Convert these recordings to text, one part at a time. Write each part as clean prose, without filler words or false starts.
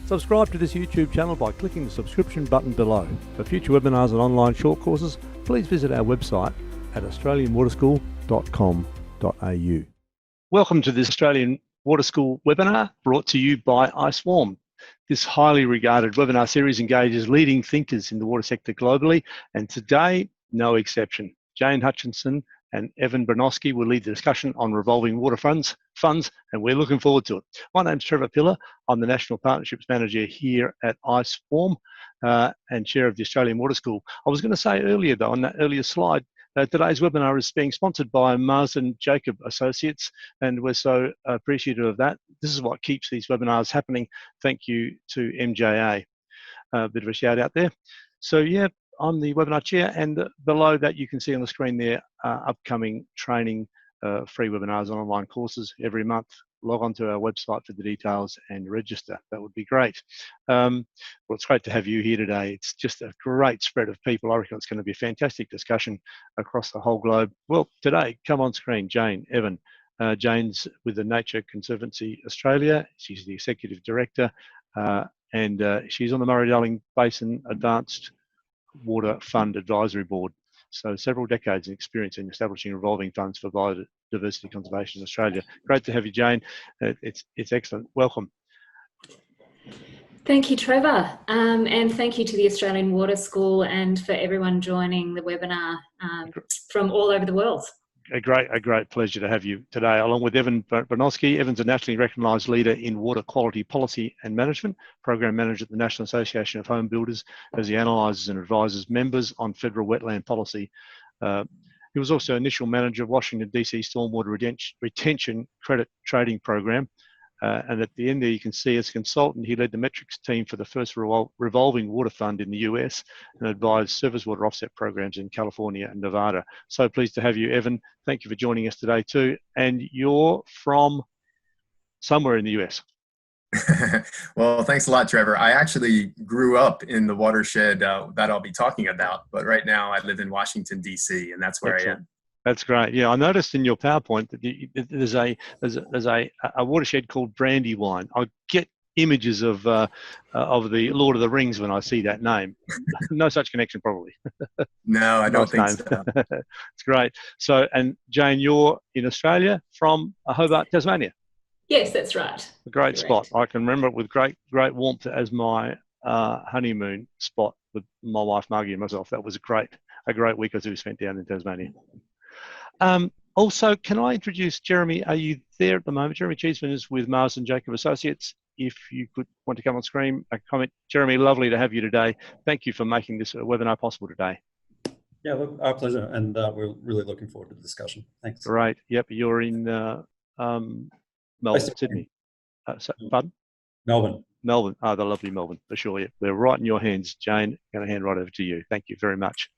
Subscribe to this YouTube channel by clicking the subscription button below. For future webinars and online short courses, please visit our website at australianwaterschool.com.au. Welcome to this Australian Water School webinar brought to you by iSwarm. This highly regarded webinar series engages leading thinkers in the water sector globally, and today, no exception. Jane Hutchinson and Evan Branoski will lead the discussion on revolving water funds, and we're looking forward to it. My name's Trevor Pillar. I'm the National Partnerships Manager here at iSwarm and Chair of the Australian Water School. I was going to say earlier, though, on that earlier slide, today's webinar is being sponsored by Marsden Jacob Associates, and we're so appreciative of that. This is what keeps these webinars happening. Thank you to MJA. A bit of a shout out there. So yeah, I'm the webinar chair, and below that you can see on the screen there upcoming training, free webinars and online courses every month. Log on to our website for the details and register. That would be great. Well, it's great to have you here today. It's just a great spread of people. I reckon it's going to be a fantastic discussion across the whole globe. Well, today, come on screen, Jane, Evan. Jane's with the Nature Conservancy Australia. She's the Executive Director, and she's on the MurrayDarling Basin Advanced Water Fund Advisory Board. So several decades of experience in establishing revolving funds for biodiversity conservation in Australia. Great to have you, Jane. It's excellent. Welcome. Thank you, Trevor. And thank you to the Australian Water School and for everyone joining the webinar from all over the world. A great pleasure to have you today, along with Evan Branoski. Evan's a nationally recognised leader in water quality policy and management, program manager at the National Association of Home Builders, as he analyses and advises members on federal wetland policy. He was also initial manager of Washington DC Stormwater Retention Credit Trading Program. And at the end there, you can see as a consultant, he led the metrics team for the first revolving water fund in the US and advised surface water offset programs in California and Nevada. So pleased to have you, Evan. Thank you for joining us today too. And you're from somewhere in the US. Well, thanks a lot, Trevor. I actually grew up in the watershed that I'll be talking about, but right now I live in Washington, DC, and that's where I am. That's great. Yeah, I noticed in your PowerPoint that there's a watershed called Brandywine. I get images of the Lord of the Rings when I see that name. No such connection, probably. No, I don't think so. It's great. So, and Jane, you're in Australia from Hobart, Tasmania. Yes, that's right. A great spot. I can remember it with great warmth as my honeymoon spot with my wife Margie and myself. That was a great week or two spent down in Tasmania. Also, can I introduce Jeremy? Are you there at the moment? Jeremy Cheeseman is with Marsden Jacob Associates. If you could want to come on screen, a comment. Jeremy, lovely to have you today. Thank you for making this webinar possible today. Yeah, look, our pleasure, and we're really looking forward to the discussion. Thanks. Great. Yep, you're in Melbourne, Sydney. Pardon? Melbourne. Melbourne. Oh, the lovely Melbourne, for sure. Yeah, we're right in your hands, Jane. I'm going to hand right over to you. Thank you very much.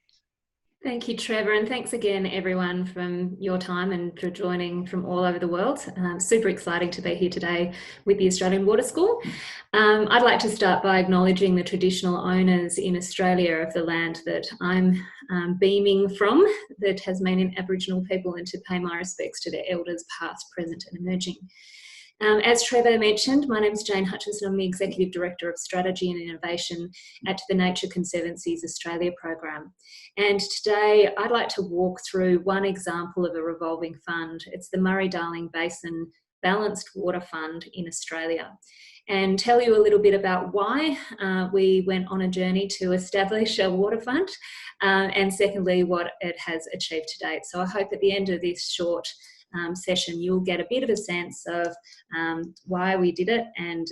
Thank you, Trevor, and thanks again, everyone, from your time and for joining from all over the world. Super exciting to be here today with the Australian Water School. I'd like to start by acknowledging the traditional owners in Australia of the land that I'm beaming from, the Tasmanian Aboriginal people, and to pay my respects to their elders past, present and emerging. As Trevor mentioned, my name is Jane Hutchinson. I'm the Executive Director of Strategy and Innovation at the Nature Conservancy's Australia program. And today I'd like to walk through one example of a revolving fund. It's the MurrayDarling Basin Balanced Water Fund in Australia, and tell you a little bit about why we went on a journey to establish a water fund, and secondly, what it has achieved to date. So I hope at the end of this short session you'll get a bit of a sense of why we did it and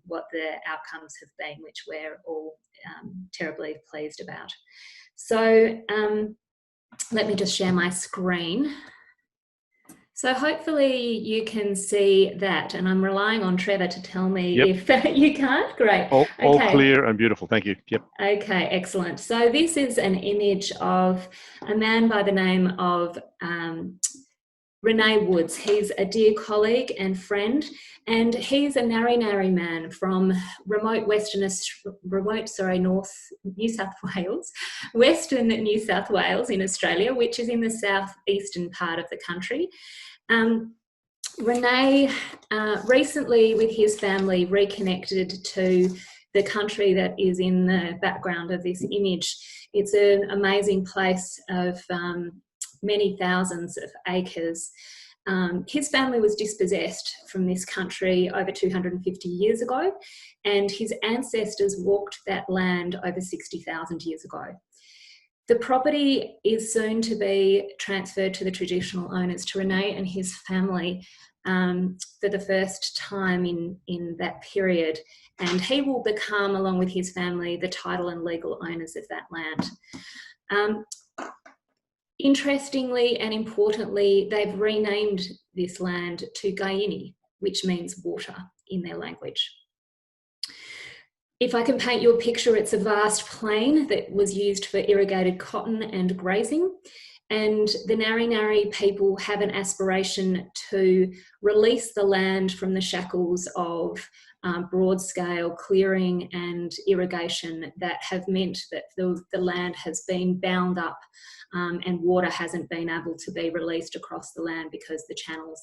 what the outcomes have been, which we're all terribly pleased about. So let me just share my screen. So hopefully you can see that, and I'm relying on Trevor to tell me if you can't. Great. All clear and beautiful. Thank you. Yep. Okay, excellent. So this is an image of a man by the name of Renee Woods. He's a dear colleague and friend, and he's a Narri man from north New South Wales, western New South Wales in Australia, which is in the southeastern part of the country. Renee recently with his family reconnected to the country that is in the background of this image. It's an amazing place of many thousands of acres. His family was dispossessed from this country over 250 years ago, and his ancestors walked that land over 60,000 years ago. The property is soon to be transferred to the traditional owners, to Renee and his family, for the first time in that period, and he will become, along with his family, the title and legal owners of that land. Interestingly and importantly, they've renamed this land to Guyini, which means water in their language. If I can paint you a picture, it's a vast plain that was used for irrigated cotton and grazing. And the Ngari Ngari people have an aspiration to release the land from the shackles of broad-scale clearing and irrigation that have meant that the land has been bound up and water hasn't been able to be released across the land because the channels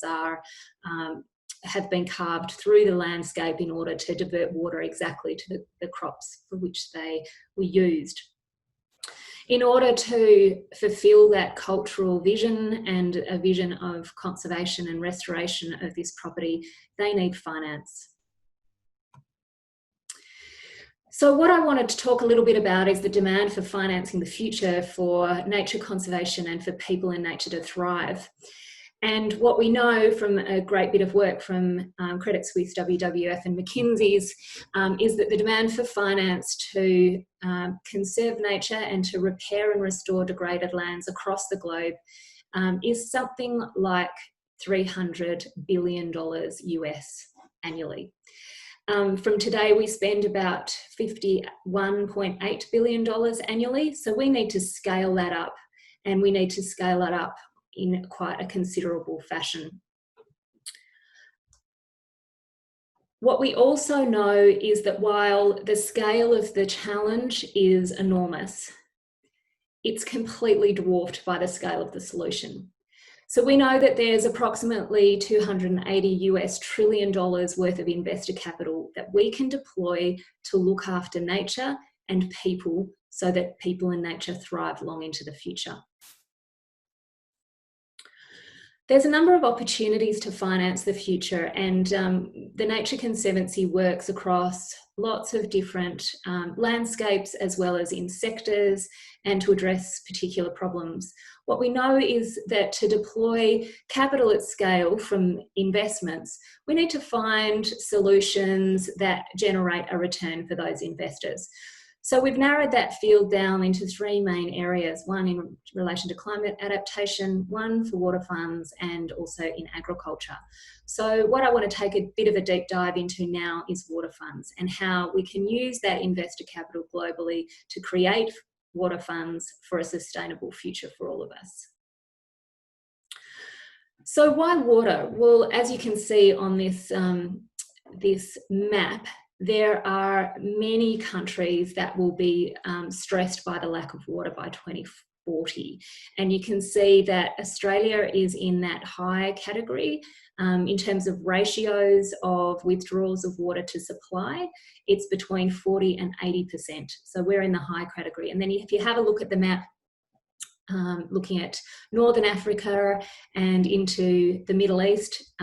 have been carved through the landscape in order to divert water exactly to the crops for which they were used. In order to fulfill that cultural vision and a vision of conservation and restoration of this property, they need finance. So what I wanted to talk a little bit about is the demand for financing the future for nature conservation and for people in nature to thrive. And what we know from a great bit of work from Credit Suisse, WWF and McKinsey's is that the demand for finance to conserve nature and to repair and restore degraded lands across the globe is something like $300 billion US annually. From today, we spend about $51.8 billion annually. So we need to scale that up, and we need to scale it up in quite a considerable fashion. What we also know is that while the scale of the challenge is enormous, it's completely dwarfed by the scale of the solution. So we know that there's approximately $280 trillion worth of investor capital that we can deploy to look after nature and people so that people and nature thrive long into the future. There's a number of opportunities to finance the future, and the Nature Conservancy works across lots of different landscapes as well as in sectors and to address particular problems. What we know is that to deploy capital at scale from investments, we need to find solutions that generate a return for those investors. So we've narrowed that field down into three main areas, one in relation to climate adaptation, one for water funds, and also in agriculture. So what I want to take a bit of a deep dive into now is water funds and how we can use that investor capital globally to create water funds for a sustainable future for all of us. So why water? Well, as you can see on this, this map, there are many countries that will be stressed by the lack of water by 2040. And you can see that Australia is in that high category in terms of ratios of withdrawals of water to supply. It's between 40 and 80%. So we're in the high category. And then if you have a look at the map, looking at Northern Africa and into the Middle East,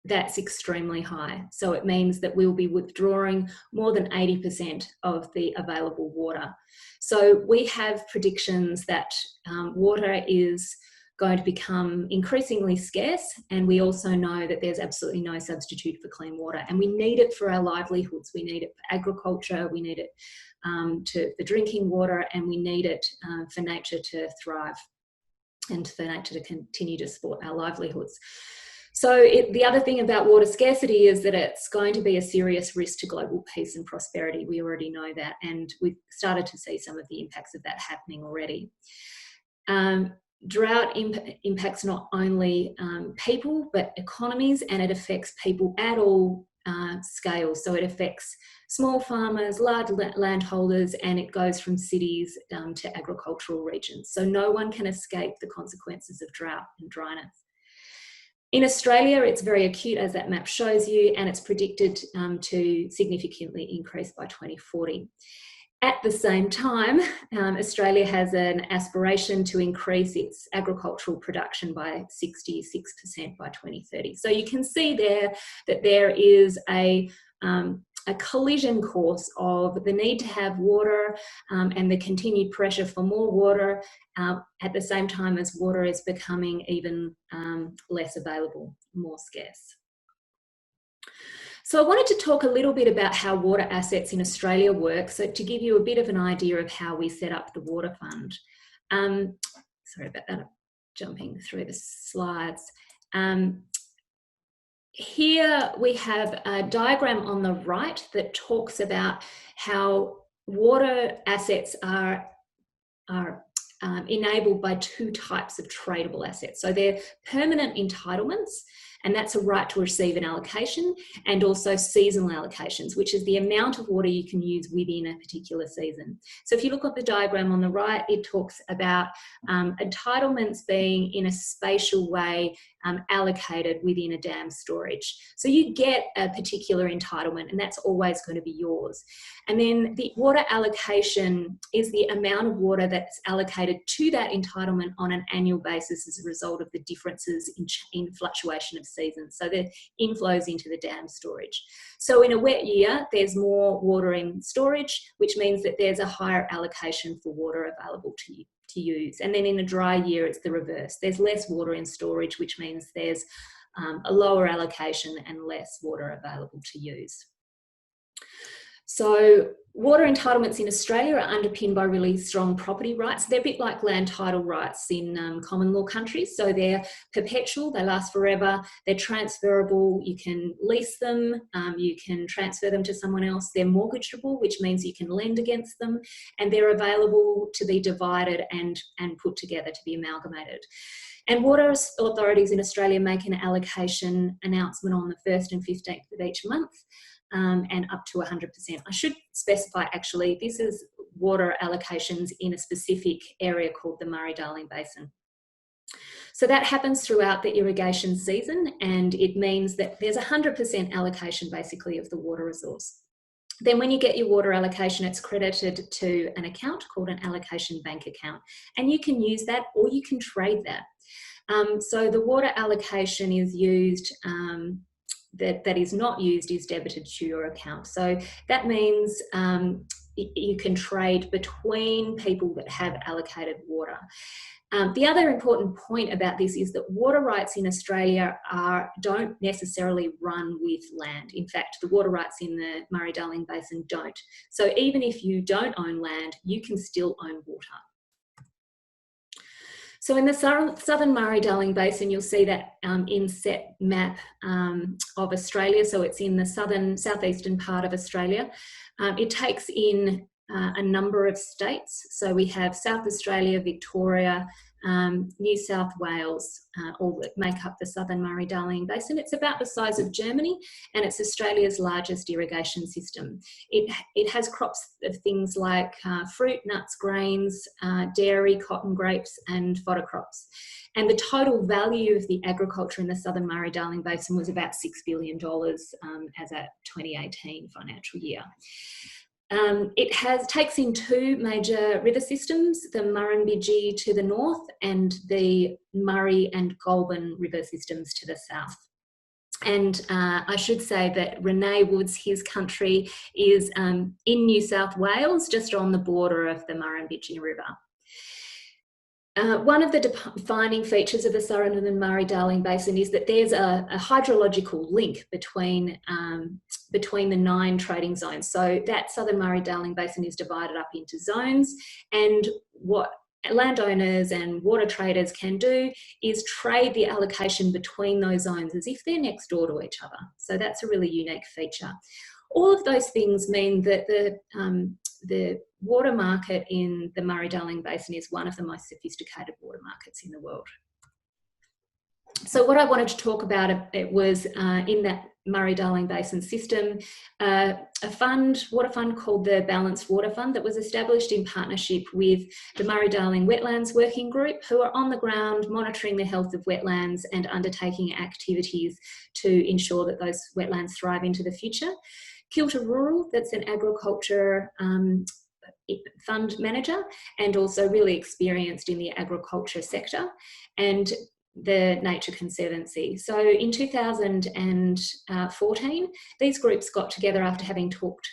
that's extremely high. So it means that we'll be withdrawing more than 80% of the available water. So we have predictions that water is going to become increasingly scarce, and we also know that there's absolutely no substitute for clean water, and we need it for our livelihoods. We need it for agriculture, we need it for drinking water, and we need it for nature to thrive and for nature to continue to support our livelihoods. So the other thing about water scarcity is that it's going to be a serious risk to global peace and prosperity. We already know that, and we've started to see some of the impacts of that happening already. Drought impacts not only people, but economies, and it affects people at all scales. So it affects small farmers, large landholders, and it goes from cities to agricultural regions. So no one can escape the consequences of drought and dryness. In Australia, it's very acute, as that map shows you, and it's predicted to significantly increase by 2040. At the same time, Australia has an aspiration to increase its agricultural production by 66% by 2030. So you can see there that there is a collision course of the need to have water and the continued pressure for more water at the same time as water is becoming even less available, more scarce. So I wanted to talk a little bit about how water assets in Australia work, so to give you a bit of an idea of how we set up the Water Fund. Sorry about that, I'm jumping through the slides. Here we have a diagram on the right that talks about how water assets are enabled by two types of tradable assets. So they're permanent entitlements, and that's a right to receive an allocation, and also seasonal allocations, which is the amount of water you can use within a particular season. So if you look at the diagram on the right, it talks about entitlements being in a spatial way allocated within a dam storage. So you get a particular entitlement, and that's always going to be yours. And then the water allocation is the amount of water that's allocated to that entitlement on an annual basis as a result of the differences in fluctuation of seasons. So the inflows into the dam storage. So in a wet year, there's more water in storage, which means that there's a higher allocation for water available to use. And then in a dry year, it's the reverse. There's less water in storage, which means there's a lower allocation and less water available to use. So water entitlements in Australia are underpinned by really strong property rights. They're a bit like land title rights in common law countries. So they're perpetual, they last forever, they're transferable, you can lease them, you can transfer them to someone else. They're mortgageable, which means you can lend against them, and they're available to be divided and put together to be amalgamated. And water authorities in Australia make an allocation announcement on the 1st and 15th of each month. And up to 100%. I should specify, actually, this is water allocations in a specific area called the Murray-Darling Basin. So that happens throughout the irrigation season, and it means that there's 100% allocation, basically, of the water resource. Then when you get your water allocation, it's credited to an account called an allocation bank account, and you can use that or you can trade that. So the water allocation is used that is not used is debited to your account. So that means you can trade between people that have allocated water. The other important point about this is that water rights in Australia don't necessarily run with land. In fact, the water rights in the Murray-Darling Basin don't. So even if you don't own land, you can still own water. So in the southern Murray-Darling Basin, you'll see that inset map of Australia. So it's in the southeastern part of Australia. It takes in a number of states. So we have South Australia, Victoria, New South Wales, all that make up the southern Murray-Darling Basin. It's about the size of Germany, and it's Australia's largest irrigation system. It has crops of things like fruit, nuts, grains, dairy, cotton, grapes, and fodder crops. And the total value of the agriculture in the southern Murray-Darling Basin was about $6 billion as at 2018 financial year. It takes in two major river systems, the Murrumbidgee to the north and the Murray and Goulburn river systems to the south. And I should say that Renee Wood's, his country, is in New South Wales, just on the border of the Murrumbidgee River. One of the defining features of the southern Murray-Darling Basin is that there's a hydrological link between the 9 trading zones. So that southern Murray-Darling Basin is divided up into zones, and what landowners and water traders can do is trade the allocation between those zones as if they're next door to each other. So that's a really unique feature. All of those things mean that the water market in the Murray-Darling Basin is one of the most sophisticated water markets in the world. So what I wanted to talk about, it was in that Murray-Darling Basin system, a water fund called the Balanced Water Fund that was established in partnership with the Murray-Darling Wetlands Working Group, who are on the ground monitoring the health of wetlands and undertaking activities to ensure that those wetlands thrive into the future. Kilter Rural, that's an agriculture fund manager and also really experienced in the agriculture sector, and the Nature Conservancy. So in 2014, these groups got together after having talked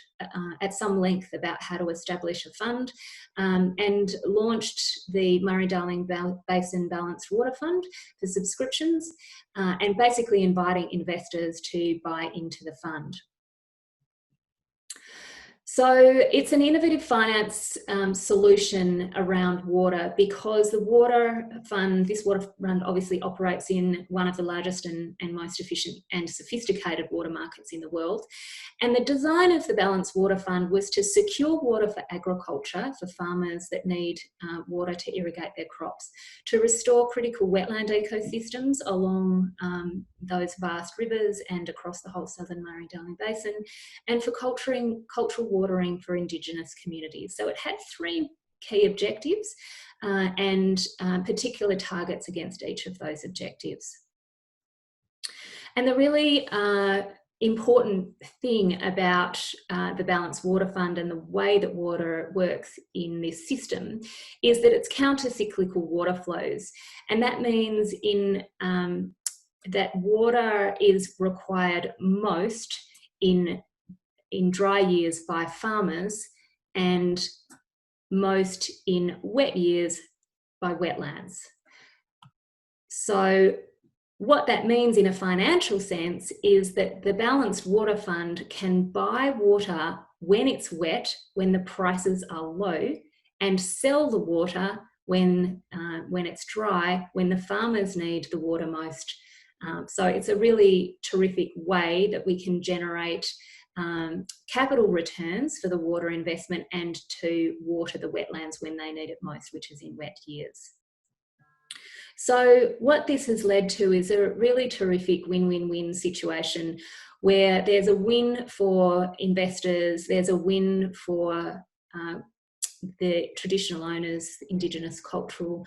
at some length about how to establish a fund, and launched the Murray-Darling Basin Balanced Water Fund for subscriptions, and basically inviting investors to buy into the fund. So it's an innovative finance solution around water, because the water fund, this water fund obviously operates in one of the largest and most efficient and sophisticated water markets in the world. And the design of the Balanced Water Fund was to secure water for agriculture, for farmers that need water to irrigate their crops, to restore critical wetland ecosystems along those vast rivers and across the whole southern Murray-Darling Basin, and for cultural watering for Indigenous communities. So it had three key objectives and particular targets against each of those objectives. And the really important thing about the Balanced Water Fund and the way that water works in this system is that it's counter-cyclical water flows. And that means that water is required most in dry years by farmers and most in wet years by wetlands. So what that means in a financial sense is that the Balanced Water Fund can buy water when it's wet, when the prices are low, and sell the water when it's dry, when the farmers need the water most. So it's a really terrific way that we can generate capital returns for the water investment and to water the wetlands when they need it most, which is in wet years. So what this has led to is a really terrific win-win-win situation where there's a win for investors, there's a win for the traditional owners, Indigenous cultural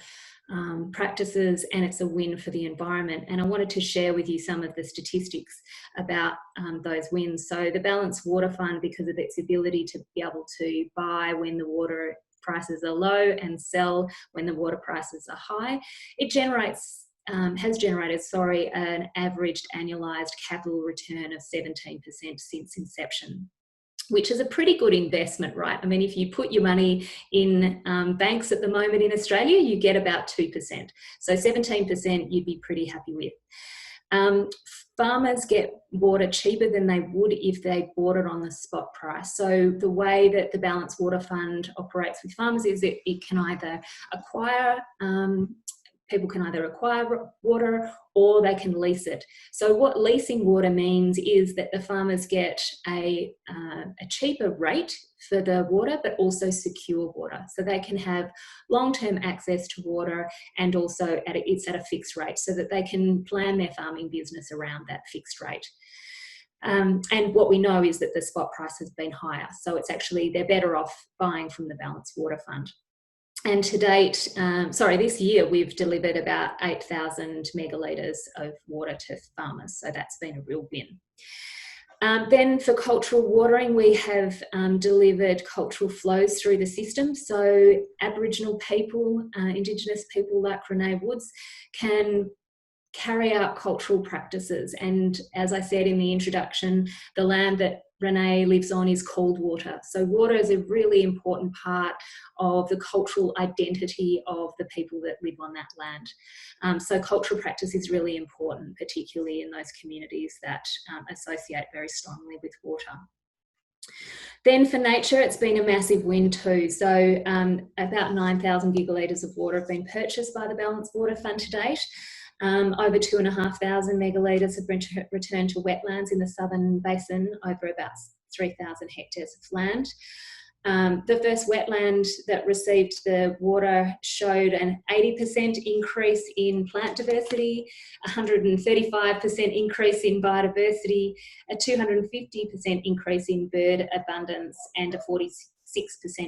practices, and it's a win for the environment. And I wanted to share with you some of the statistics about those wins. So the Balanced Water Fund, because of its ability to be able to buy when the water prices are low and sell when the water prices are high, it has generated an averaged annualised capital return of 17% since inception, which is a pretty good investment, right? I mean, if you put your money in banks at the moment in Australia, you get about 2%. So 17% you'd be pretty happy with. Farmers get water cheaper than they would if they bought it on the spot price. So the way that the Balanced Water Fund operates with farmers is that it can either acquire people can either acquire water or they can lease it. So what leasing water means is that the farmers get a cheaper rate for the water, but also secure water. So they can have long-term access to water, and also it's at a fixed rate so that they can plan their farming business around that fixed rate. And what we know is that the spot price has been higher. So it's actually, they're better off buying from the Balanced Water Fund. And to date, this year, we've delivered about 8,000 megalitres of water to farmers. So that's been a real win. Then for cultural watering, we have delivered cultural flows through the system. So Aboriginal people, Indigenous people like Renee Woods can carry out cultural practices. And as I said in the introduction, the land that Renee lives on is cold water. So water is a really important part of the cultural identity of the people that live on that land. So cultural practice is really important, particularly in those communities that associate very strongly with water. Then for nature, it's been a massive win too. So about 9,000 gigalitres of water have been purchased by the Balanced Water Fund to date. Over 2,500 megalitres have been returned to wetlands in the southern basin over about 3,000 hectares of land. The first wetland that received the water showed an 80% increase in plant diversity, 135% increase in biodiversity, a 250% increase in bird abundance, and a 46%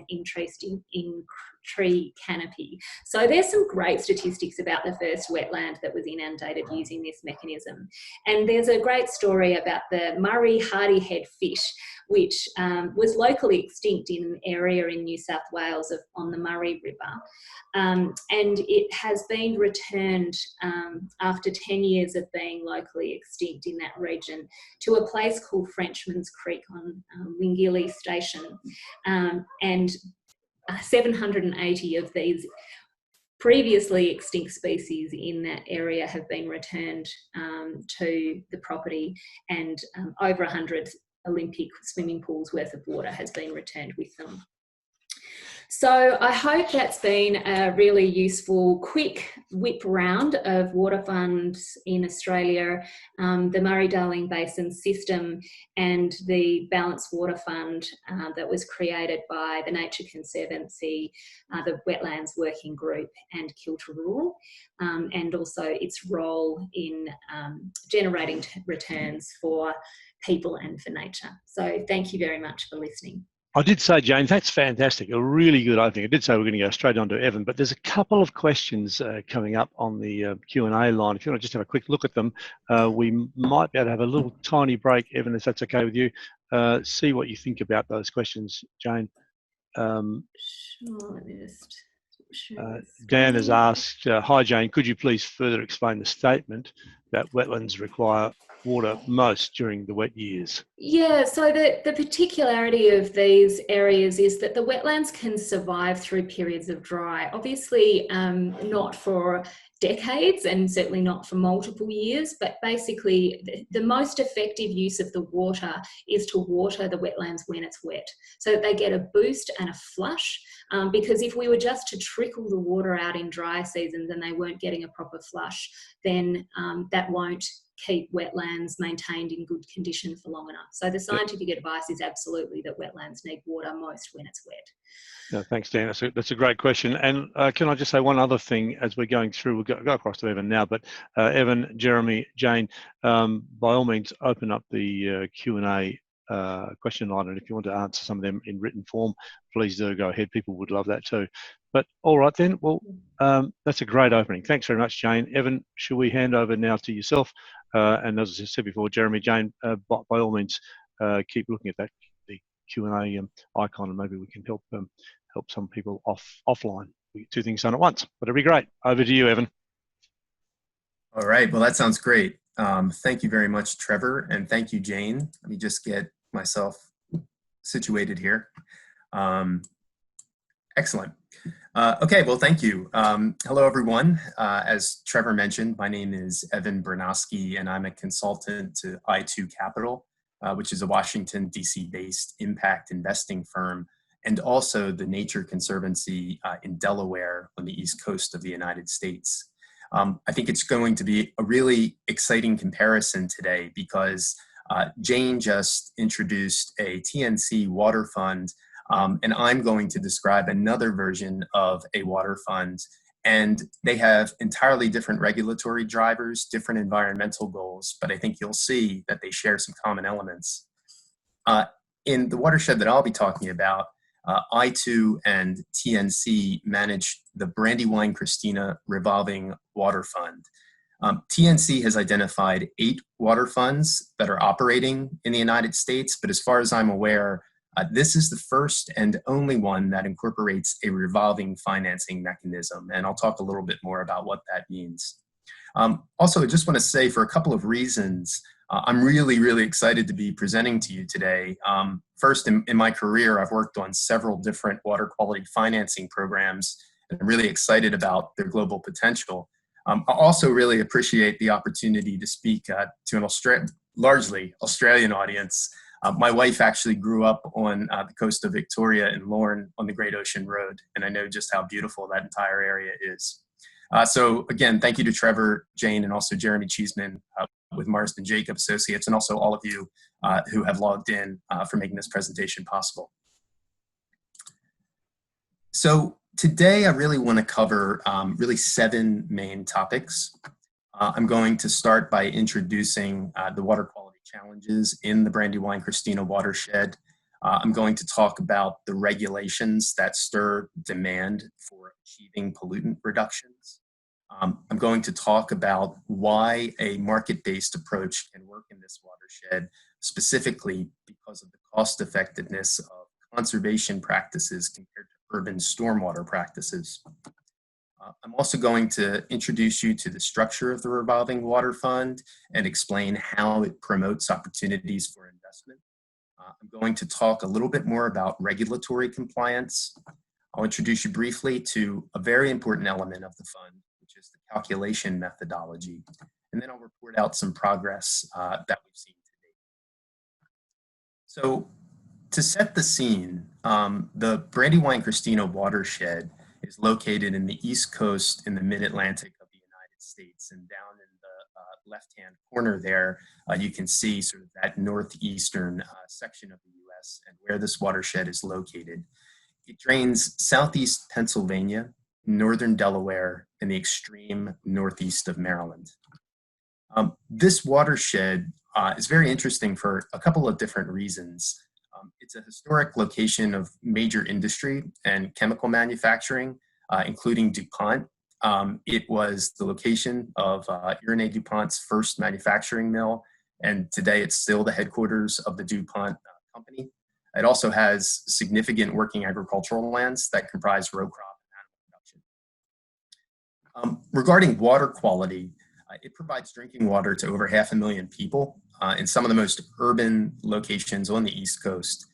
increase in tree canopy. So there's some great statistics about the first wetland that was inundated using this mechanism. And there's a great story about the Murray hardyhead fish, which was locally extinct in an area in New South Wales on the Murray River. And it has been returned after 10 years of being locally extinct in that region to a place called Frenchman's Creek on Wingilly Station. And 780 of these previously extinct species in that area have been returned to the property, and over 100 Olympic swimming pools worth of water has been returned with them. So I hope that's been a really useful, quick whip round of water funds in Australia, the Murray-Darling Basin system, and the Balanced Water Fund that was created by the Nature Conservancy, the Wetlands Working Group, and Kilter Rural, and also its role in generating returns for people and for nature. So thank you very much for listening. I did say, Jane, that's fantastic. A really good opening. I did say we're going to go straight on to Evan, but there's a couple of questions coming up on the Q&A line. If you want to just have a quick look at them, we might be able to have a little tiny break, Evan, if that's okay with you. See what you think about those questions, Jane. Sure, let me just Dan has asked, hi, Jane, could you please further explain the statement that wetlands require water most during the wet years? Yeah, so the particularity of these areas is that the wetlands can survive through periods of dry. Obviously, not for decades and certainly not for multiple years, but basically the most effective use of the water is to water the wetlands when it's wet, so that they get a boost and a flush, because if we were just to trickle the water out in dry seasons and they weren't getting a proper flush, then that won't keep wetlands maintained in good condition for long enough. So the scientific advice is absolutely that wetlands need water most when it's wet. No, thanks, Dan. That's a great question. And can I just say one other thing as we're going through? We'll go across to Evan now, but Evan, Jeremy, Jane, by all means, open up the Q&A question line, and if you want to answer some of them in written form, please do go ahead. People would love that too. But all right then, well, that's a great opening. Thanks very much, Jane. Evan, should we hand over now to yourself? And as I said before, Jeremy, Jane, by all means, keep looking at that the Q&A icon, and maybe we can help some people offline. We get two things done at once, but it'll be great. Over to you, Evan. All right, well, that sounds great. Thank you very much, Trevor, and thank you, Jane. Let me just get myself situated here. Excellent. Okay, well, thank you. Hello, everyone. As Trevor mentioned, my name is Evan Bernowski, and I'm a consultant to I2 Capital, which is a Washington, D.C.-based impact investing firm, and also the Nature Conservancy in Delaware on the East Coast of the United States. I think it's going to be a really exciting comparison today because Jane just introduced a TNC water fund, and I'm going to describe another version of a water fund, and they have entirely different regulatory drivers, different environmental goals, but I think you'll see that they share some common elements. In the watershed that I'll be talking about, I2 and TNC manage the Brandywine Christina Revolving Water Fund. TNC has identified 8 water funds that are operating in the United States, but as far as I'm aware, this is the first and only one that incorporates a revolving financing mechanism, and I'll talk a little bit more about what that means. Also, I just want to say for a couple of reasons, I'm really, really excited to be presenting to you today. First, in my career, I've worked on several different water quality financing programs, and I'm really excited about their global potential. I also really appreciate the opportunity to speak to an largely Australian audience. My wife actually grew up on the coast of Victoria in Lorne on the Great Ocean Road, and I know just how beautiful that entire area is. So again, thank you to Trevor, Jane, and also Jeremy Cheeseman with Marsden Jacob Associates, and also all of you who have logged in for making this presentation possible. So today I really want to cover really 7 main topics. I'm going to start by introducing the water quality challenges in the Brandywine Christina watershed. I'm going to talk about the regulations that stir demand for achieving pollutant reductions. I'm going to talk about why a market-based approach can work in this watershed, specifically because of the cost effectiveness of conservation practices compared to urban stormwater practices. I'm also going to introduce you to the structure of the Revolving Water Fund and explain how it promotes opportunities for investment. I'm going to talk a little bit more about regulatory compliance. I'll introduce you briefly to a very important element of the fund, which is the calculation methodology. And then I'll report out some progress that we've seen to date. So to set the scene, the Brandywine Christina watershed is located in the East Coast in the mid-Atlantic of the United States. And down in the left-hand corner there, you can see sort of that northeastern section of the US and where this watershed is located. It drains southeast Pennsylvania, northern Delaware, and the extreme northeast of Maryland. This watershed is very interesting for a couple of different reasons. It's a historic location of major industry and chemical manufacturing, including DuPont. It was the location of Irene DuPont's first manufacturing mill, and today it's still the headquarters of the DuPont company. It also has significant working agricultural lands that comprise row crop and animal production. Regarding water quality, it provides drinking water to over 500,000 people in some of the most urban locations on the East Coast,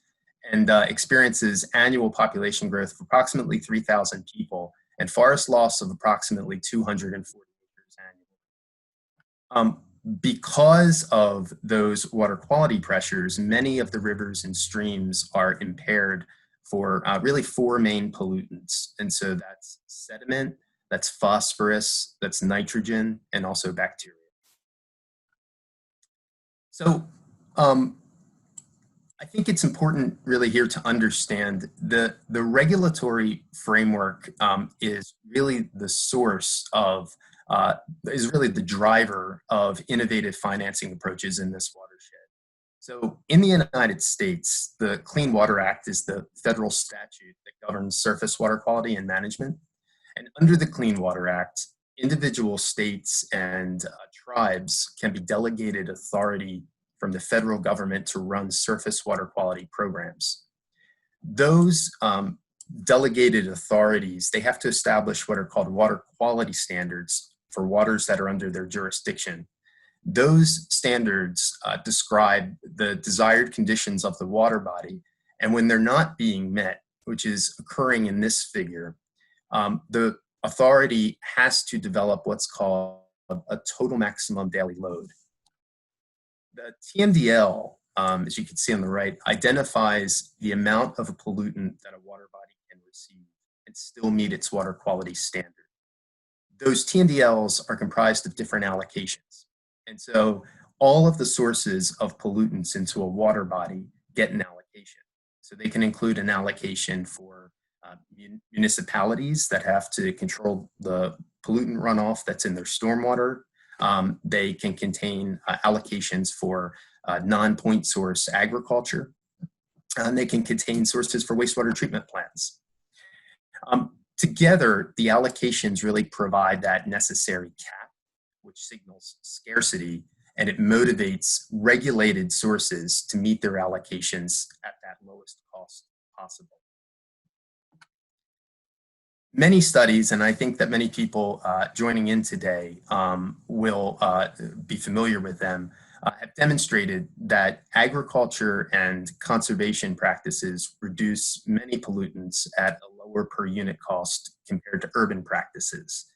and experiences annual population growth of approximately 3,000 people and forest loss of approximately 240 acres annually. Because of those water quality pressures, many of the rivers and streams are impaired for really 4 main pollutants. And so that's sediment, that's phosphorus, that's nitrogen, and also bacteria. So I think it's important really here to understand the regulatory framework is really the source of, is really the driver of innovative financing approaches in this watershed. So in the United States, the Clean Water Act is the federal statute that governs surface water quality and management. And under the Clean Water Act, individual states and tribes can be delegated authority from the federal government to run surface water quality programs. Those delegated authorities, they have to establish what are called water quality standards for waters that are under their jurisdiction. Those standards describe the desired conditions of the water body, and when they're not being met, which is occurring in this figure, the authority has to develop what's called a total maximum daily load. The TMDL, as you can see on the right, identifies the amount of a pollutant that a water body can receive and still meet its water quality standard. Those TMDLs are comprised of different allocations. And so all of the sources of pollutants into a water body get an allocation. So they can include an allocation for municipalities that have to control the pollutant runoff that's in their stormwater. They can contain allocations for non-point source agriculture, and they can contain sources for wastewater treatment plants. Together, the allocations really provide that necessary cap, which signals scarcity, and it motivates regulated sources to meet their allocations at that lowest cost possible. Many studies, and I think that many people joining in today will be familiar with them, have demonstrated that agriculture and conservation practices reduce many pollutants at a lower per unit cost compared to urban practices.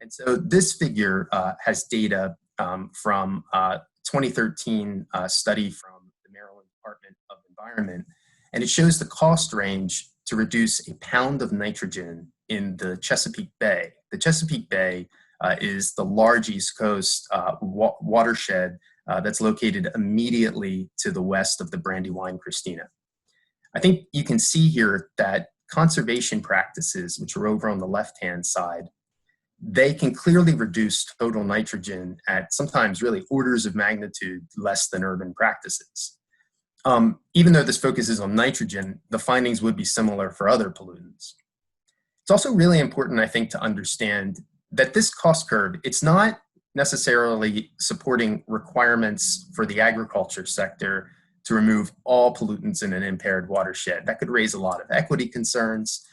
And so this figure has data from 2013 study from the Maryland Department of Environment, and it shows the cost range to reduce a pound of nitrogen in the Chesapeake Bay. The Chesapeake Bay is the large East Coast watershed that's located immediately to the west of the Brandywine Christina. I think you can see here that conservation practices, which are over on the left-hand side, they can clearly reduce total nitrogen at sometimes really orders of magnitude less than urban practices. Even though this focuses on nitrogen, the findings would be similar for other pollutants. It's also really important, I think, to understand that this cost curve, it's not necessarily supporting requirements for the agriculture sector to remove all pollutants in an impaired watershed. That could raise a lot of equity concerns,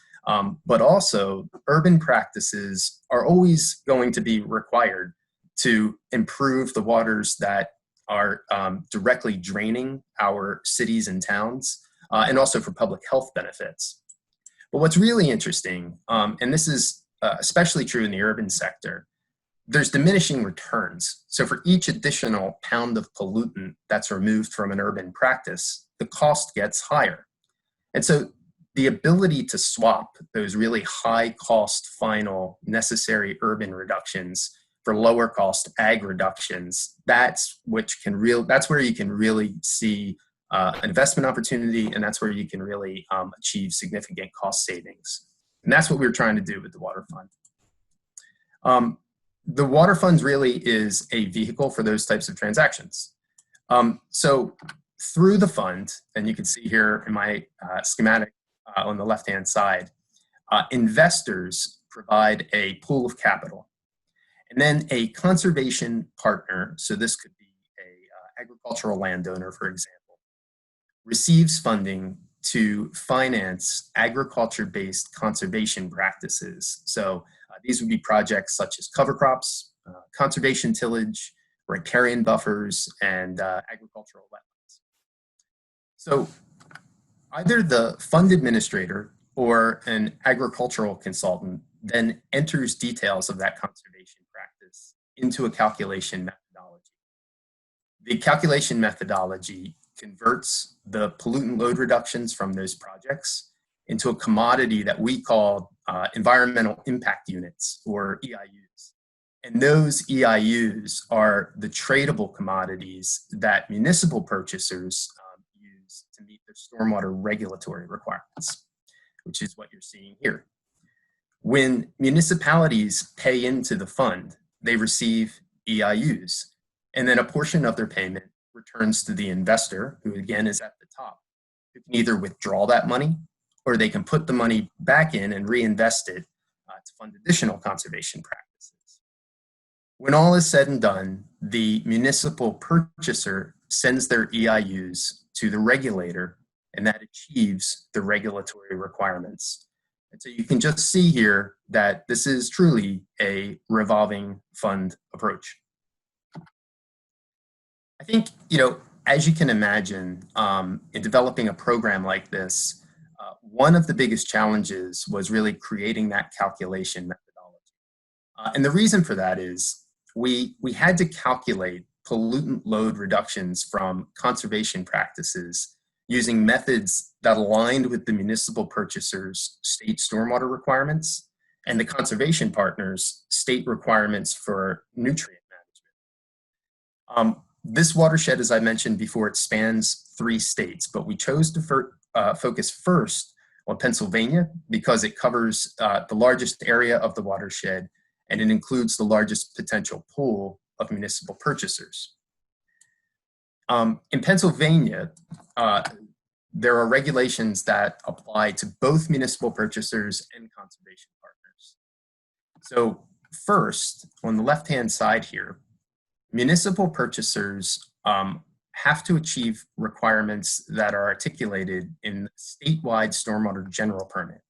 but also urban practices are always going to be required to improve the waters that are directly draining our cities and towns, and also for public health benefits. But what's really interesting, and this is especially true in the urban sector, there's diminishing returns. So for each additional pound of pollutant that's removed from an urban practice, the cost gets higher. And so the ability to swap those really high cost final necessary urban reductions for lower cost ag reductions, that's where you can really see an investment opportunity, and that's where you can really achieve significant cost savings. And that's what we're trying to do with the Water Fund. The Water Fund really is a vehicle for those types of transactions. So through the fund, and you can see here in my schematic on the left-hand side, investors provide a pool of capital. And then a conservation partner, so this could be an agricultural landowner, for example, receives funding to finance agriculture-based conservation practices. So these would be projects such as cover crops, conservation tillage, riparian buffers, and agricultural wetlands. So either the fund administrator or an agricultural consultant then enters details of that conservation practice into a calculation methodology. The calculation methodology converts the pollutant load reductions from those projects into a commodity that we call environmental impact units, or EIUs. And those EIUs are the tradable commodities that municipal purchasers use to meet their stormwater regulatory requirements, which is what you're seeing here. When municipalities pay into the fund, they receive EIUs, and then a portion of their payment returns to the investor, who again is at the top, who can either withdraw that money or they can put the money back in and reinvest it to fund additional conservation practices. When all is said and done, the municipal purchaser sends their EIUs to the regulator, and that achieves the regulatory requirements. And so you can just see here that this is truly a revolving fund approach. I think, as you can imagine, in developing a program like this, one of the biggest challenges was really creating that calculation methodology. And the reason for that is we had to calculate pollutant load reductions from conservation practices using methods that aligned with the municipal purchaser's state stormwater requirements and the conservation partner's state requirements for nutrient management. This watershed, as I mentioned before, it spans 3 states, but we chose to focus first on Pennsylvania because it covers the largest area of the watershed, and it includes the largest potential pool of municipal purchasers. In Pennsylvania, there are regulations that apply to both municipal purchasers and conservation partners. So first, on the left-hand side here, municipal purchasers have to achieve requirements that are articulated in the statewide stormwater general permit.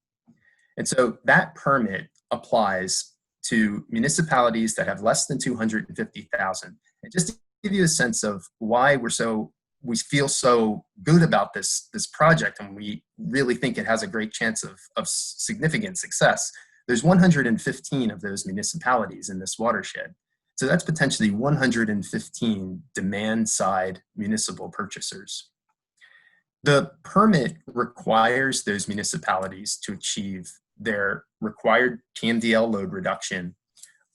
And so that permit applies to municipalities that have less than 250,000. And just to give you a sense of why we feel so good about this project, and we really think it has a great chance of significant success, there's 115 of those municipalities in this watershed. So that's potentially 115 demand-side municipal purchasers. The permit requires those municipalities to achieve their required TMDL load reduction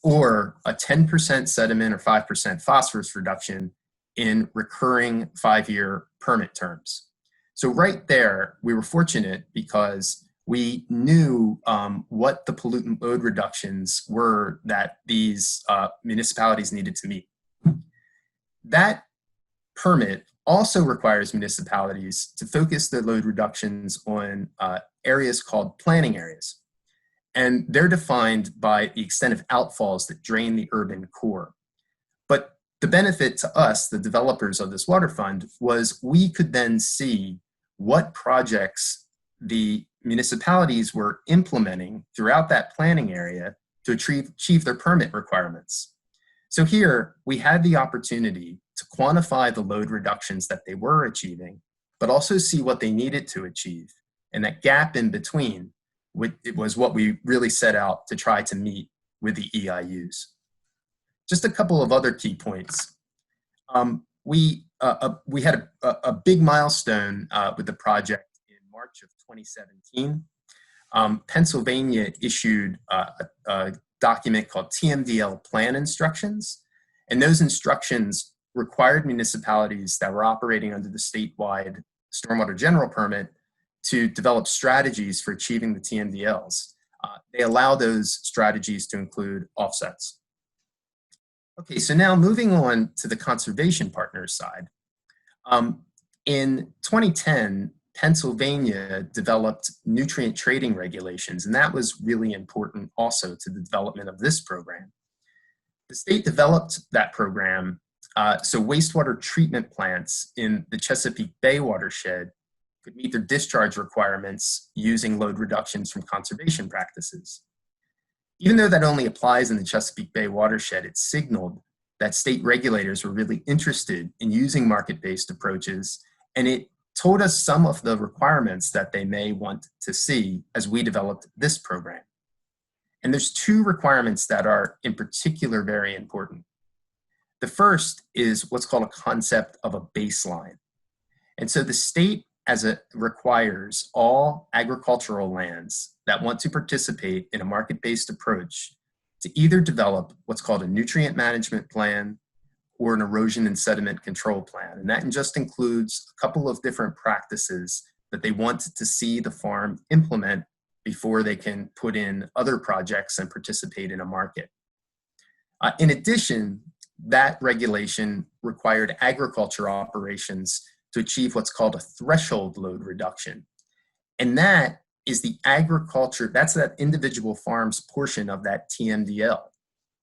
or a 10% sediment or 5% phosphorus reduction in recurring 5-year permit terms. So right there, we were fortunate because we knew what the pollutant load reductions were that these municipalities needed to meet. That permit also requires municipalities to focus their load reductions on areas called planning areas. And they're defined by the extent of outfalls that drain the urban core. But the benefit to us, the developers of this water fund, was we could then see what projects the municipalities were implementing throughout that planning area to achieve their permit requirements. So here we had the opportunity to quantify the load reductions that they were achieving, but also see what they needed to achieve. And that gap in between, it was what we really set out to try to meet with the EIUs. Just a couple of other key points. We had a big milestone with the project in March of 2017. Pennsylvania issued a document called TMDL Plan Instructions, and those instructions required municipalities that were operating under the statewide Stormwater General Permit to develop strategies for achieving the TMDLs. They allow those strategies to include offsets. Okay, so now moving on to the conservation partners side. In 2010, Pennsylvania developed nutrient trading regulations, and that was really important also to the development of this program. The state developed that program so wastewater treatment plants in the Chesapeake Bay watershed could meet their discharge requirements using load reductions from conservation practices. Even though that only applies in the Chesapeake Bay watershed, it signaled that state regulators were really interested in using market-based approaches, and it told us some of the requirements that they may want to see as we developed this program. And there's two requirements that are in particular very important. The first is what's called a concept of a baseline. And so the state requires all agricultural lands that want to participate in a market-based approach to either develop what's called a nutrient management plan or an erosion and sediment control plan. And that just includes a couple of different practices that they want to see the farm implement before they can put in other projects and participate in a market. In addition, that regulation required agriculture operations to achieve what's called a threshold load reduction. And that is the agriculture, that's that individual farm's portion of that TMDL.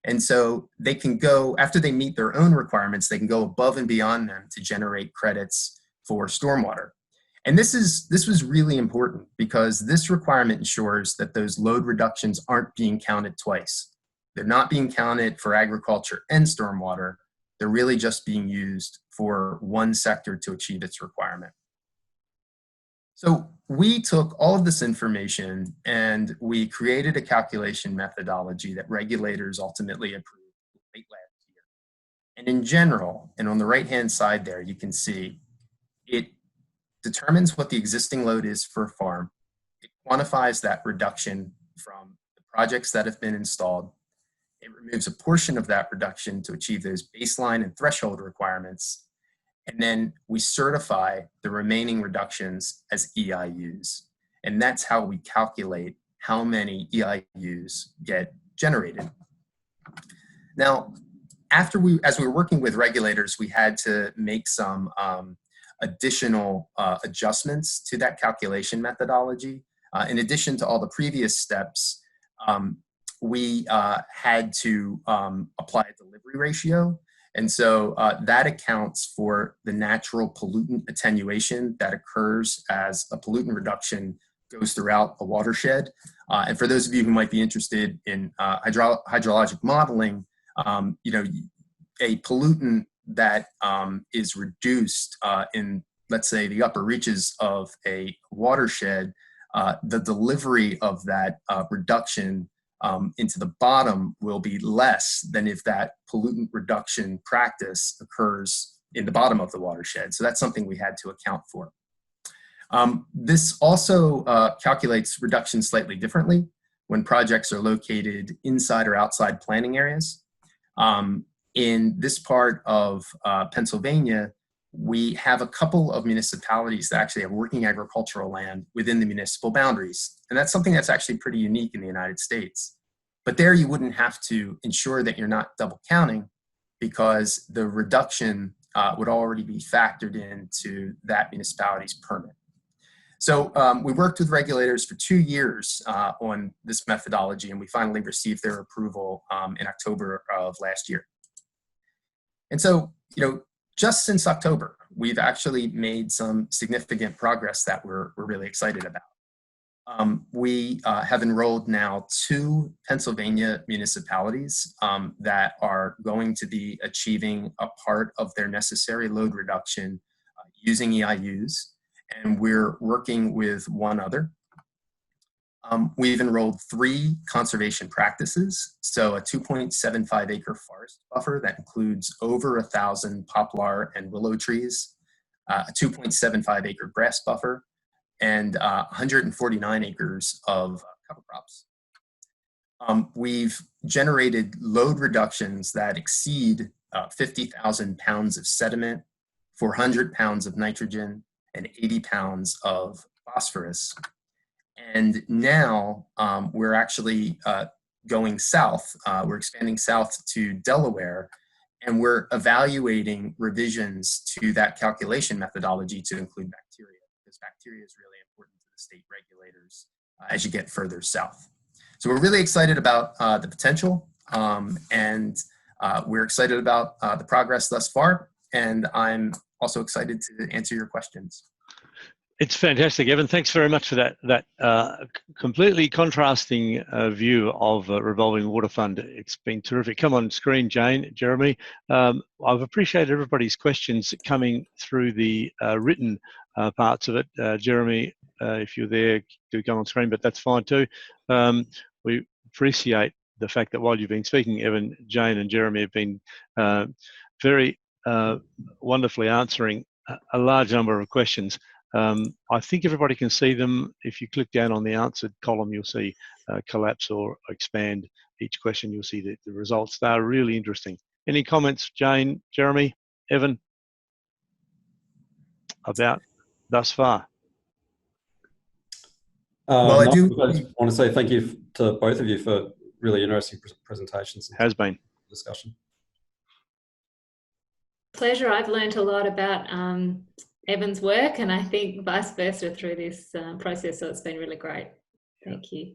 And so they can go, after they meet their own requirements, they can go above and beyond them to generate credits for stormwater. And this was really important because this requirement ensures that those load reductions aren't being counted twice. They're not being counted for agriculture and stormwater. They're really just being used for one sector to achieve its requirement. So we took all of this information and we created a calculation methodology that regulators ultimately approved late last year. And in general, and on the right-hand side there, you can see it determines what the existing load is for a farm. It quantifies that reduction from the projects that have been installed. It removes a portion of that reduction to achieve those baseline and threshold requirements. And then we certify the remaining reductions as EIUs. And that's how we calculate how many EIUs get generated. Now, as we were working with regulators, we had to make some additional adjustments to that calculation methodology. In addition to all the previous steps, we had to apply a delivery ratio. And so that accounts for the natural pollutant attenuation that occurs as a pollutant reduction goes throughout a watershed. And for those of you who might be interested in hydrologic modeling, a pollutant that is reduced in, let's say, the upper reaches of a watershed, the delivery of that reduction into the bottom will be less than if that pollutant reduction practice occurs in the bottom of the watershed. So that's something we had to account for. This also calculates reduction slightly differently when projects are located inside or outside planning areas. In this part of Pennsylvania, we have a couple of municipalities that actually have working agricultural land within the municipal boundaries. And that's something that's actually pretty unique in the United States. But there you wouldn't have to ensure that you're not double counting, because the reduction would already be factored into that municipality's permit. So we worked with regulators for 2 years on this methodology, and we finally received their approval in October of last year. And so, just since October, we've actually made some significant progress that we're really excited about. We have enrolled now 2 Pennsylvania municipalities that are going to be achieving a part of their necessary load reduction using EIUs, and we're working with 1 other. We've enrolled 3 conservation practices, so a 2.75 acre forest buffer that includes over 1,000 poplar and willow trees, a 2.75 acre grass buffer, and 149 acres of cover crops. We've generated load reductions that exceed 50,000 pounds of sediment, 400 pounds of nitrogen, and 80 pounds of phosphorus. And now we're actually going south. We're expanding south to Delaware, and we're evaluating revisions to that calculation methodology to include bacteria, because bacteria is really important to the state regulators as you get further south. So we're really excited about the potential, and we're excited about the progress thus far, and I'm also excited to answer your questions. It's fantastic, Evan. Thanks very much for that completely contrasting view of Revolving Water Fund. It's been terrific. Come on screen, Jane, Jeremy. I've appreciated everybody's questions coming through the written parts of it. Jeremy, if you're there, do come on screen, but that's fine too. We appreciate the fact that while you've been speaking, Evan, Jane and Jeremy have been very wonderfully answering a large number of questions. I think everybody can see them. If you click down on the answered column, you'll see collapse or expand each question. You'll see the results. They are really interesting. Any comments, Jane, Jeremy, Evan, about thus far? Well, I just want to say thank you to both of you for really interesting presentations. Has been. Discussion. Pleasure. I've learned a lot about Evan's work, and I think vice versa through this process, so it's been really great. Thank you.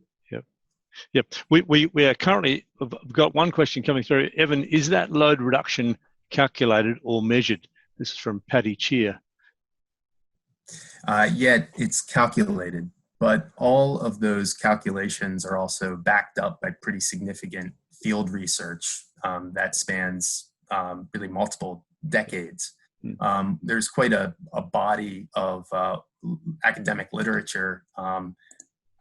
Yep. We are currently, we've got one question coming through. Evan, is that load reduction calculated or measured? This is from Paddy Cheer. Yeah, it's calculated, but all of those calculations are also backed up by pretty significant field research that spans really multiple decades. There's quite a body of academic literature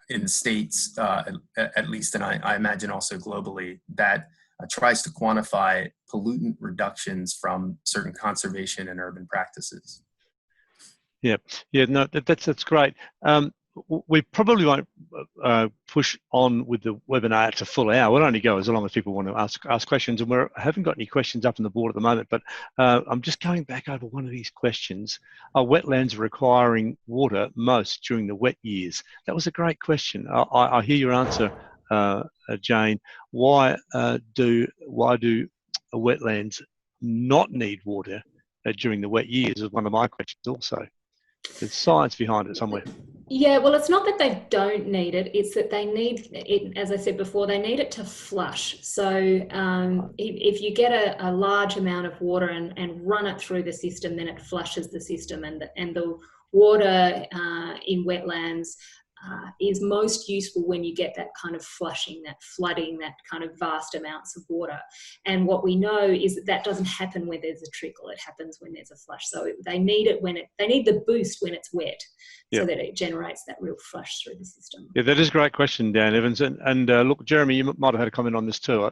in the States, at least, and I imagine also globally, that tries to quantify pollutant reductions from certain conservation and urban practices. Yeah, no, that's great. We probably won't push on with the webinar to full hour. We'll only go as long as people want to ask questions, and we haven't got any questions up on the board at the moment, but I'm just going back over one of these questions. Are wetlands requiring water most during the wet years? That was a great question. I hear your answer, Jane. Why do wetlands not need water during the wet years is one of my questions also. There's science behind it somewhere. Yeah, well, it's not that they don't need it, it's that they need it, as I said before, they need it to flush. So if you get a large amount of water and run it through the system, then it flushes the system, and the water in wetlands is most useful when you get that kind of flushing, that flooding, that kind of vast amounts of water. And what we know is that doesn't happen when there's a trickle, it happens when there's a flush. So they need it they need the boost when it's wet, so that it generates that real flush through the system. Yeah, that is a great question, Dan Evans. And look, Jeremy, you might have had a comment on this too.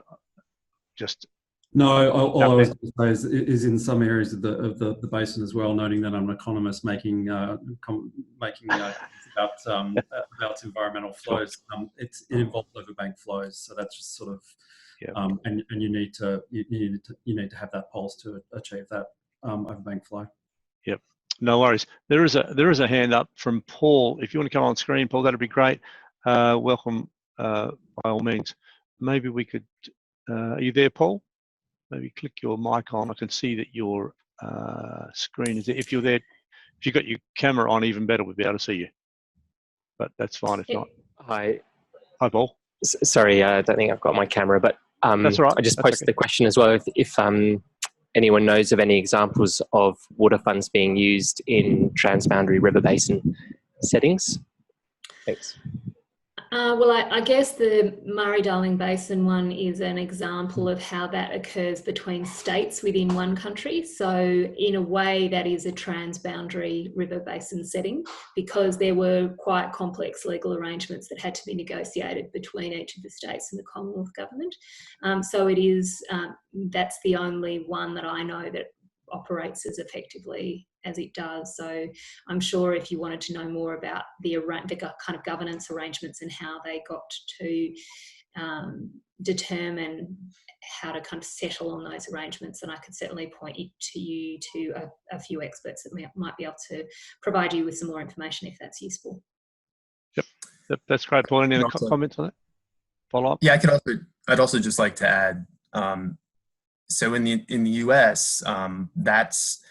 No, all I was going to say is in some areas of the basin as well, noting that I'm an economist making about environmental flows. It involves overbank flows, so that's just sort of, and you need to have that pulse to achieve that overbank flow. Yep. No worries. There is a hand up from Paul. If you want to come on screen, Paul, that'd be great. Welcome by all means. Maybe we could. Are you there, Paul? Maybe click your mic on. I can see that your screen is there. If you're there, if you've got your camera on, even better, we'll be able to see you. But that's fine if not. Hi. Hi, Paul. Sorry, I don't think I've got my camera, but That's all right. I just That's posted okay. the question as well. If anyone knows of any examples of water funds being used in transboundary river basin settings. Thanks. Well, I guess the Murray-Darling Basin one is an example of how that occurs between states within one country. So in a way, that is a transboundary river basin setting, because there were quite complex legal arrangements that had to be negotiated between each of the states and the Commonwealth Government. So it is, that's the only one that I know that operates as effectively as it does. So I'm sure if you wanted to know more about the kind of governance arrangements and how they got to determine how to kind of settle on those arrangements, then I could certainly point you to a few experts that might be able to provide you with some more information if that's useful. Yep, that's great, Paul. Any other comments on that? Follow up? Yeah, I'd also just like to add, so in the US, that's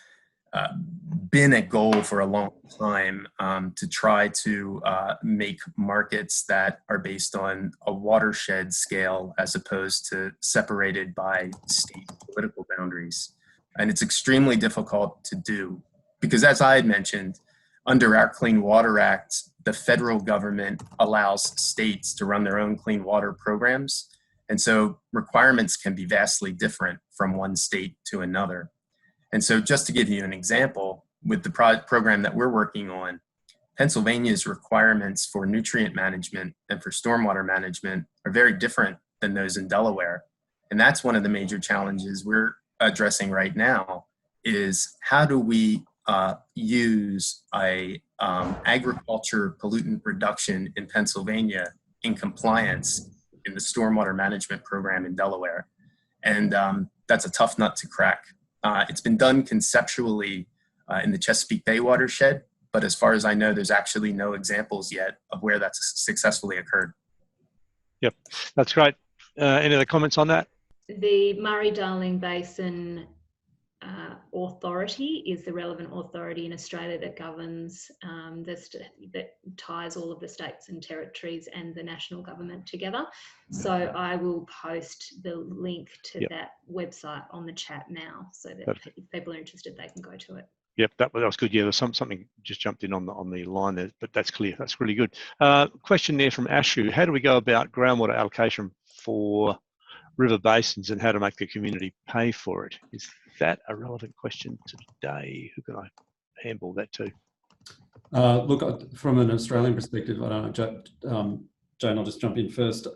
been a goal for a long time, to try to make markets that are based on a watershed scale as opposed to separated by state political boundaries. And it's extremely difficult to do because, as I had mentioned, under our Clean Water Act, the federal government allows states to run their own clean water programs. And so requirements can be vastly different from one state to another. And so just to give you an example, with the program that we're working on, Pennsylvania's requirements for nutrient management and for stormwater management are very different than those in Delaware. And that's one of the major challenges we're addressing right now, is how do we use a agriculture pollutant reduction in Pennsylvania in compliance in the stormwater management program in Delaware. And that's a tough nut to crack. It's been done conceptually in the Chesapeake Bay watershed, but as far as I know, there's actually no examples yet of where that's successfully occurred. Yep, that's great. Any other comments on that? The Murray-Darling Basin Authority is the relevant authority in Australia that governs, that ties all of the states and territories and the national government together. So I will post the link to that website on the chat now, so that if people are interested, they can go to it. Yep, that was good. Yeah, there's something just jumped in on the line there, but that's clear. That's really good. Question there from Ashu: how do we go about groundwater allocation for river basins and how to make the community pay for it? Is that a relevant question today? Who can I handball that to? Look, from an Australian perspective, I don't know, Jane, I'll just jump in first.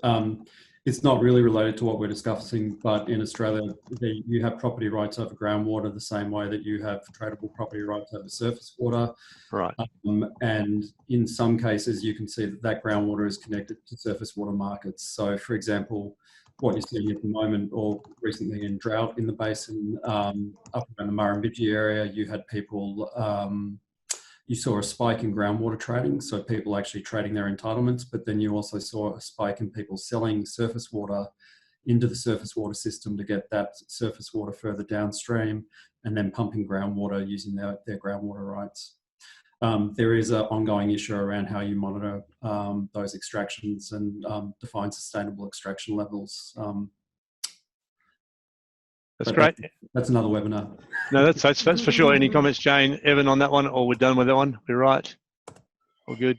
It's not really related to what we're discussing, but in Australia, you have property rights over groundwater the same way that you have tradable property rights over surface water. Right. And in some cases, you can see that groundwater is connected to surface water markets. So, for example, what you're seeing at the moment, or recently in drought in the basin, up around the Murrumbidgee area, you had people, you saw a spike in groundwater trading, so people actually trading their entitlements, but then you also saw a spike in people selling surface water into the surface water system to get that surface water further downstream and then pumping groundwater using their groundwater rights. There is an ongoing issue around how you monitor those extractions and define sustainable extraction levels. That's great. That's another webinar. No, that's for sure. Any comments, Jane, Evan, on that one, or we're done with that one? We're right. All good.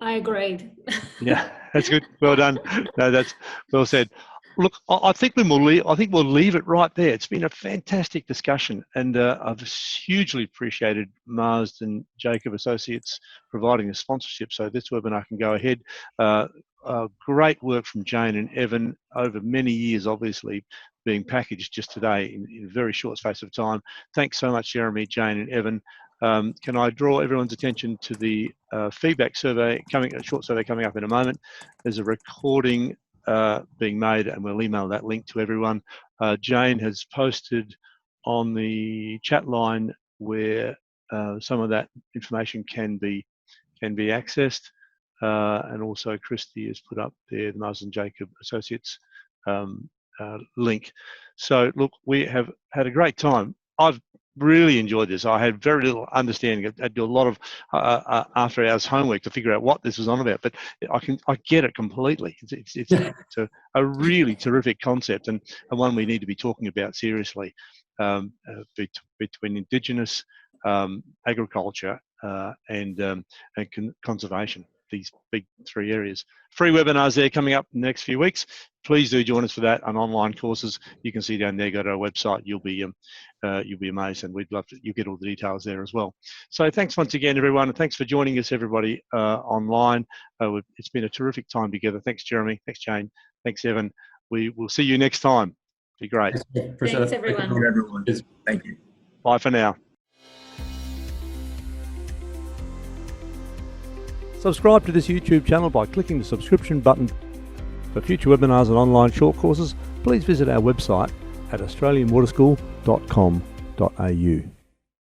I agreed. Yeah, that's good. Well done. No, that's well said. Look, I think we'll leave it right there. It's been a fantastic discussion, and I've hugely appreciated Marsden Jacob Associates providing the sponsorship, so this webinar can go ahead. Great work from Jane and Evan over many years, obviously being packaged just today in a very short space of time. Thanks so much, Jeremy, Jane, and Evan. Can I draw everyone's attention to the feedback survey a short survey coming up in a moment? There's a recording being made, and we'll email that link to everyone. Jane has posted on the chat line where some of that information can be accessed. And also Christy has put up there the Mars and Jacob Associates link. So look, we have had a great time. I've really enjoyed this. I had very little understanding. I do a lot of after hours homework to figure out what this was on about, but I get it completely. It's a really terrific concept, and one we need to be talking about seriously, between Indigenous agriculture and conservation. These big three areas. Free webinars there coming up in the next few weeks. Please do join us for that on online courses. You can see down there. Go to our website. You'll be amazed, and we'd love to. You get all the details there as well. So thanks once again, everyone, and thanks for joining us, everybody online. It's been a terrific time together. Thanks, Jeremy. Thanks, Jane. Thanks, Evan. We will see you next time. Be great. Thanks, everyone. Thank you, everyone. Thank you. Bye for now. Subscribe to this YouTube channel by clicking the subscription button. For future webinars and online short courses, please visit our website at australianwaterschool.com.au.